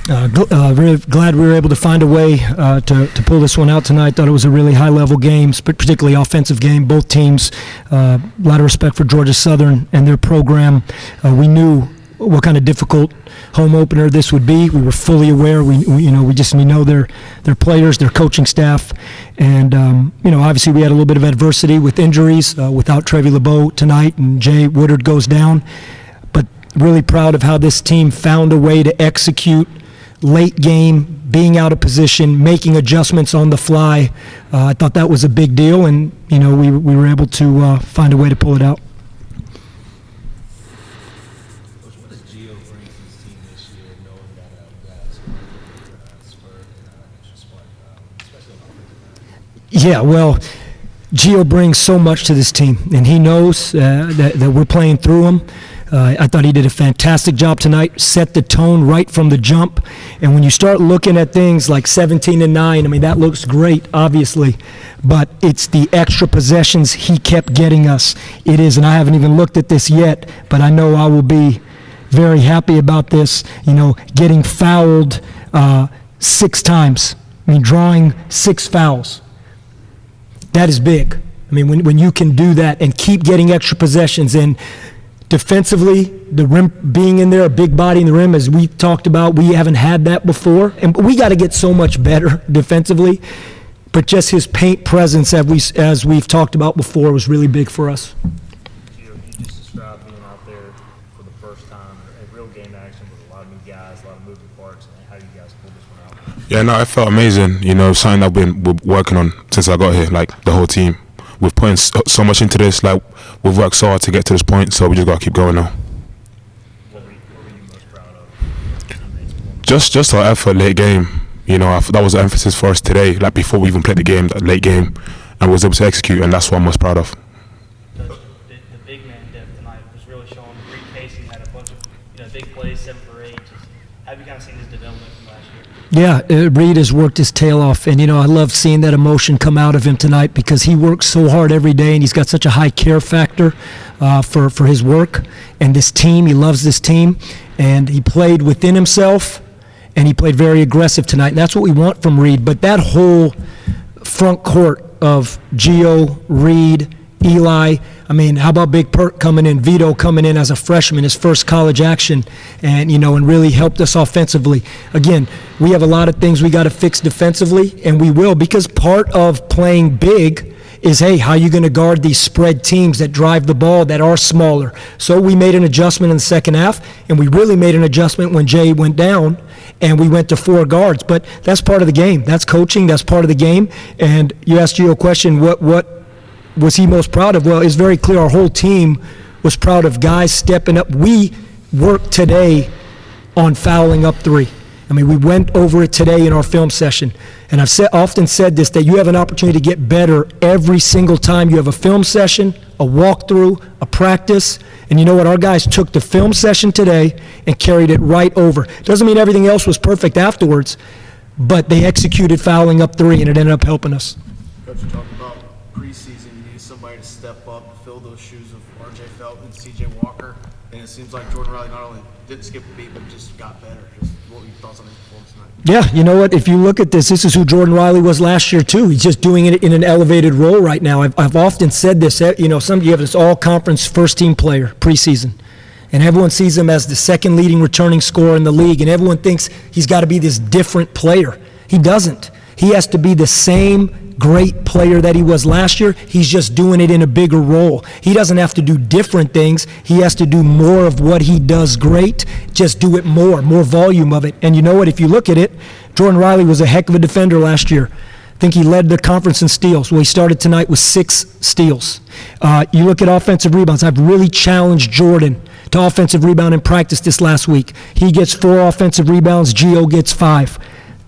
Really glad we were able to find a way to pull this one out tonight. Thought it was a really high-level game, particularly offensive game. Both teams, a lot of respect for Georgia Southern and their program. We knew what kind of difficult home opener this would be. We were fully aware. We know their players, their coaching staff, and obviously we had a little bit of adversity with injuries without Trevi LeBeau tonight, and Jay Woodard goes down. But really proud of how this team found a way to execute late game, being out of position, making adjustments on the fly. I thought that was a big deal, and we were able to find a way to pull it out. What does Gio bring to this team this year, knowing that Spurt and Schwartz, especially on offense? Yeah, well, Gio brings so much to this team, and he knows that we're playing through him. I thought he did a fantastic job tonight, set the tone right from the jump. And when you start looking at things like 17-9, I mean, that looks great, obviously, but it's the extra possessions he kept getting us. It is, and I haven't even looked at this yet, but I know I will be very happy about this, getting fouled 6 times. I mean, drawing 6 fouls. That is big. I mean, when you can do that and keep getting extra possessions, and defensively, the rim being in there, a big body in the rim, as we talked about, we haven't had that before. And we got to get so much better defensively. But just his paint presence, as we've talked about before, was really big for us. Gio, you just described being out there for the first time, a real game action with a lot of new guys, a lot of moving parts, and how you guys pulled this one out. Yeah, no, it felt amazing. Something I've been working on since I got here, like the whole team. We've put so much into this, like we've worked so hard to get to this point, so we just got to keep going now. What were you most proud of? Just our effort late game. That was the emphasis for us today, like before we even played the game, that late game, and was able to execute, and that's what I'm most proud of. The big man depth tonight was really showing. Reed Casey had a bunch of big plays, 7 for 8. Just have you kind of seen his development from last year? Yeah, Reed has worked his tail off, and I love seeing that emotion come out of him tonight because he works so hard every day, and he's got such a high care factor for his work and this team. He loves this team, and he played within himself, and he played very aggressive tonight, and that's what we want from Reed. But that whole front court of Gio, Reed, Eli, I mean, how about Big Perk coming in, Vito coming in as a freshman, his first college action, and and really helped us offensively. Again, we have a lot of things we got to fix defensively, and we will, because part of playing big is, hey, how are you going to guard these spread teams that drive the ball that are smaller? So we made an adjustment in the second half, and we really made an adjustment when Jay went down, and we went to 4 guards. But that's part of the game. That's coaching. That's part of the game. And you asked Gio a question, what was he most proud of? Well, it's very clear our whole team was proud of guys stepping up. We worked today on fouling up 3. I mean, we went over it today in our film session. And I've often said this, that you have an opportunity to get better every single time you have a film session, a walkthrough, a practice. And you know what? Our guys took the film session today and carried it right over. Doesn't mean everything else was perfect afterwards, but they executed fouling up 3, and it ended up helping us. Coach, you talked about preseason, you need somebody to step up and fill those shoes of R.J. Felton and C.J. Walker, and it seems like Jordan Riley not only didn't skip a beat, but just got better. Just what were your thoughts on his performance tonight? Yeah, you know what? If you look at this is who Jordan Riley was last year too. He's just doing it in an elevated role right now. I've often said this. You have this all-conference first-team player preseason, and everyone sees him as the second leading returning scorer in the league, and everyone thinks he's got to be this different player. He doesn't. He has to be the same great player that he was last year. He's just doing it in a bigger role. He doesn't have to do different things. He has to do more of what he does great, just do it more volume of it. And you know what? If you look at it, Jordan Riley was a heck of a defender last year. I think he led the conference in steals. Well, he started tonight with 6 steals. You look at offensive rebounds. I've really challenged Jordan to offensive rebound in practice this last week. He gets 4 offensive rebounds. Gio gets 5.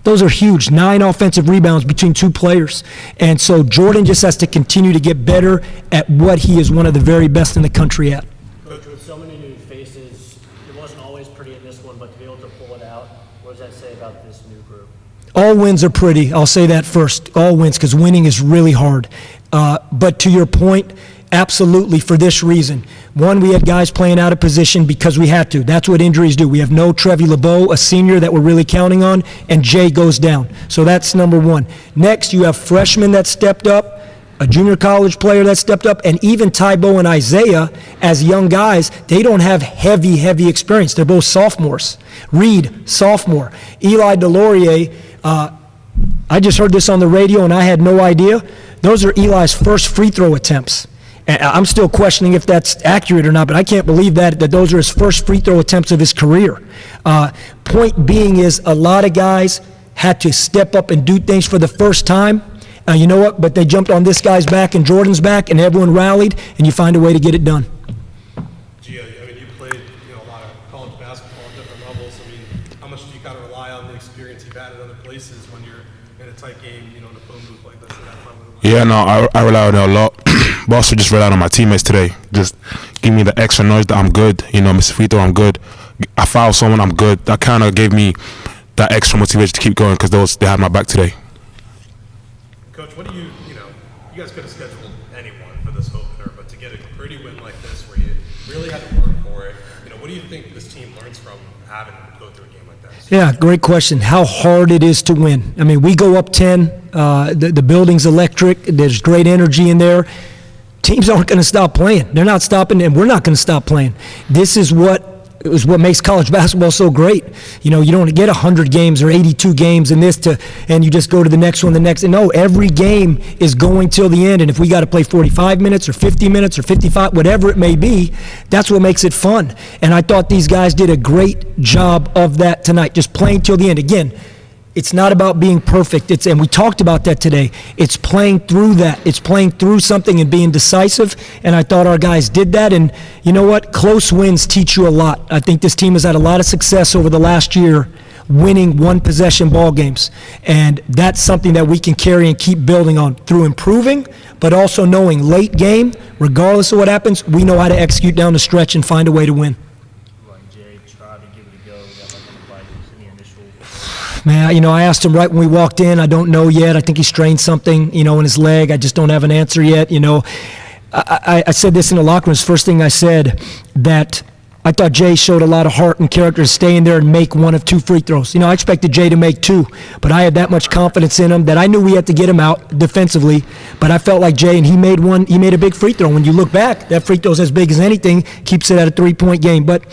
Those are huge, 9 offensive rebounds between 2 players. And so Jordan just has to continue to get better at what he is one of the very best in the country at. Coach, with so many new faces, it wasn't always pretty in this one, but to be able to pull it out, what does that say about this new group? All wins are pretty. I'll say that first. All wins, because winning is really hard. But to your point, Absolutely, for this reason. One, we had guys playing out of position because we had to. That's what injuries do. We have no Trevi LeBeau, a senior that we're really counting on, and Jay goes down. So that's number one. Next, you have freshmen that stepped up, a junior college player that stepped up, and even Tybo and Isaiah, as young guys, they don't have heavy experience. They're both sophomores. Reed, sophomore. Eli DeLaurier, I just heard this on the radio, and I had no idea. Those are Eli's first free throw attempts. And I'm still questioning if that's accurate or not, but I can't believe that those are his first free throw attempts of his career. Point being is a lot of guys had to step up and do things for the first time. You know what? But they jumped on this guy's back and Jordan's back, and everyone rallied, and you find a way to get it done. Gio, I mean, you played a lot of college basketball at different levels. I mean, how much do you kind of rely on the experience you've had at other places when you're in a tight game, in a phone booth like this? Yeah, no, I rely on it a lot. But also just rely on my teammates today. Just give me the extra noise that I'm good. Mr. Free Throw, I'm good. I foul someone, I'm good. That kind of gave me that extra motivation to keep going because they had my back today. Coach, what do you guys could have scheduled anyone for this opener, but to get a pretty win like this where you really had to work for it, what do you think this team learns from having to go through a game like that? Yeah, great question. How hard it is to win. I mean, we go up 10, the building's electric, there's great energy in there. Teams aren't going to stop playing. They're not stopping, and we're not going to stop playing. This is what makes college basketball so great. You don't get 100 games or 82 games and you just go to the next one, the next. And no, every game is going till the end. And if we got to play 45 minutes or 50 minutes or 55, whatever it may be, that's what makes it fun. And I thought these guys did a great job of that tonight, just playing till the end. Again, it's not about being perfect. And we talked about that today. It's playing through that. It's playing through something and being decisive. And I thought our guys did that. And you know what? Close wins teach you a lot. I think this team has had a lot of success over the last year winning one-possession ball games. And that's something that we can carry and keep building on through improving, but also knowing late game, regardless of what happens, we know how to execute down the stretch and find a way to win. Jay tried to give it a go. Any initial? Man, I asked him right when we walked in. I don't know yet. I think he strained something, in his leg. I just don't have an answer yet. I said this in the locker room. It's the first thing I said, that I thought Jay showed a lot of heart and character to stay in there and make one of two free throws. I expected Jay to make two, but I had that much confidence in him that I knew we had to get him out defensively. But I felt like Jay, and he made one. He made a big free throw. When you look back, that free throw's as big as anything, keeps it at a 3-point game. But,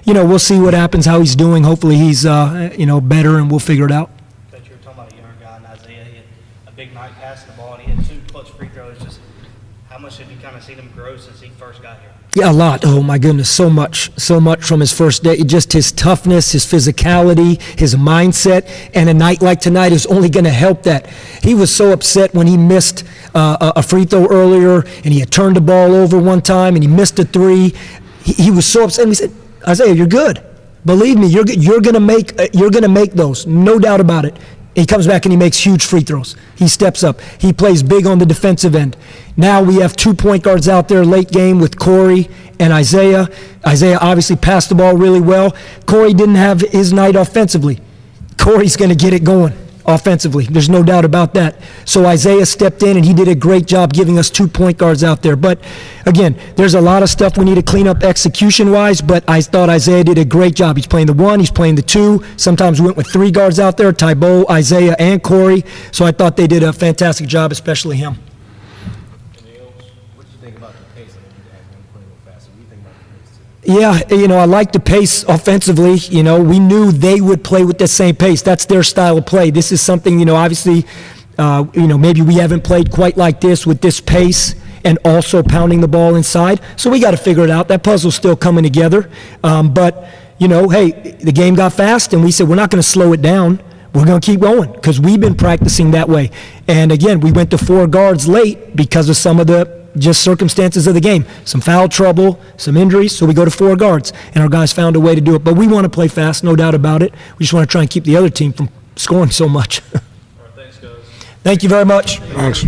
we'll see what happens, how he's doing. Hopefully he's, better, and we'll figure it out. Coach, you were talking about a younger guy in Isaiah. He had a big night passing the ball, and he had 2 clutch free throws. Just how much have you kind of seen him grow since he first got here? Yeah, a lot. Oh, my goodness, so much from his first day. Just his toughness, his physicality, his mindset, and a night like tonight is only going to help that. He was so upset when he missed a free throw earlier, and he had turned the ball over one time, and he missed a 3. He was so upset, and we said, Isaiah, you're good. Believe me, you're going to make those, no doubt about it. He comes back and he makes huge free throws. He steps up. He plays big on the defensive end. Now we have 2 point guards out there late game with Corey and Isaiah. Isaiah obviously passed the ball really well. Corey didn't have his night offensively. Corey's going to get it going offensively. There's no doubt about that. So Isaiah stepped in and he did a great job giving us 2 point guards out there. But again, there's a lot of stuff we need to clean up execution-wise, but I thought Isaiah did a great job. He's playing the 1, he's playing the 2. Sometimes we went with 3 guards out there, Tybo, Isaiah, and Corey. So I thought they did a fantastic job, especially him. What did you think about the pace? I mean, you guys been playing a little faster. What do you think about the pace, too? Yeah, I like the pace offensively. We knew they would play with the same pace. That's their style of play. This is something, obviously, maybe we haven't played quite like this with this pace and also pounding the ball inside. So we got to figure it out. That puzzle's still coming together. But, hey, the game got fast, and we said we're not going to slow it down. We're going to keep going because we've been practicing that way. And, again, we went to 4 guards late because of some of the just circumstances of the game. Some foul trouble, some injuries, so we go to 4 guards, and our guys found a way to do it. But we want to play fast, no doubt about it. We just want to try and keep the other team from scoring so much. All right, thanks, guys. Thank you very much. Thanks.